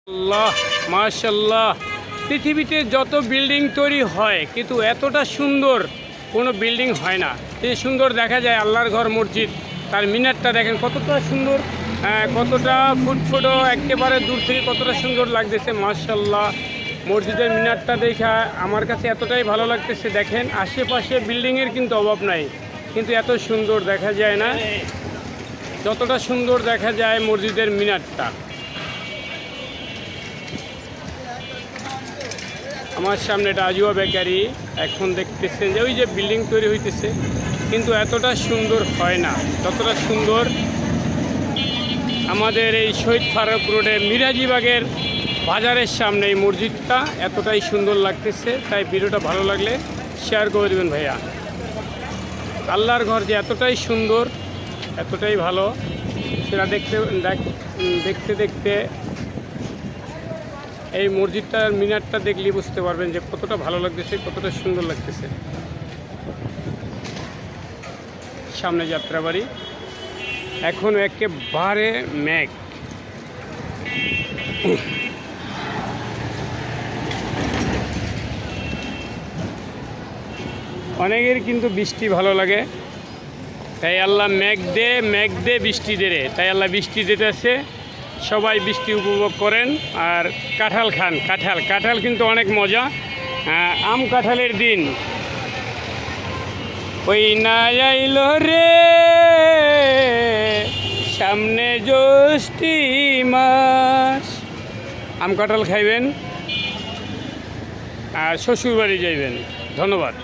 আল্লাহ মাশাআল্লাহ। পৃথিবীতে যত বিল্ডিং তৈরি হয় কিন্তু এতটা সুন্দর কোনো বিল্ডিং হয় না। এই সুন্দর দেখা যায় আল্লাহর ঘর মসজিদ, তার মিনারটা দেখেন কতটা সুন্দর, কতটা ফুটফুটো, একেবারে দূর থেকে কতটা সুন্দর লাগতেছে মাশাআল্লাহ। মসজিদের মিনারটা দেখা আমার কাছে এতটাই ভালো লাগতেছে। দেখেন আশেপাশে বিল্ডিংয়ের কিন্তু অভাব নাই, কিন্তু এত সুন্দর দেখা যায় না যতটা সুন্দর দেখা যায় মসজিদের মিনারটা। আমার সামনে এটা আজুয়া বেকারি, এখন দেখতেছেন যে ওই যে বিল্ডিং তৈরি হইতেছে, কিন্তু এতটা সুন্দর হয় না যতটা সুন্দর আমাদের এই শহীদ ফারুক রোডে মিরাজিবাগের বাজারের সামনে এই মসজিদটা এতটাই সুন্দর লাগতেছে। তাই ভিডিওটা ভালো লাগলে শেয়ার করে দেবেন ভাইয়া। আল্লাহর ঘর যে এতটাই সুন্দর, এতটাই ভালো, সেটা দেখতে দেখতে এই মসজিদটার মিনারটা দেখলেই বুঝতে পারবেন যে কতটা ভালো লাগতেছে, কতটা সুন্দর লাগতেছে। সামনে যাত্রাবাড়ি, এখন একেবারে মেঘ। অনেকের কিন্তু বৃষ্টি ভালো লাগে, তাই আল্লাহ মেঘ দে বৃষ্টি দে রে, তাই আল্লাহ বৃষ্টি দিতেছে। সবাই বৃষ্টি উপভোগ করেন আর কাঁঠাল খান। কাঁঠাল কিন্তু অনেক মজা। আম কাঁঠালের দিন ওই না আইল রে সামনে জ্যৈষ্ঠী মাস। আম কাঁঠাল খাইবেন আর শ্বশুরবাড়ি যাইবেন। ধন্যবাদ।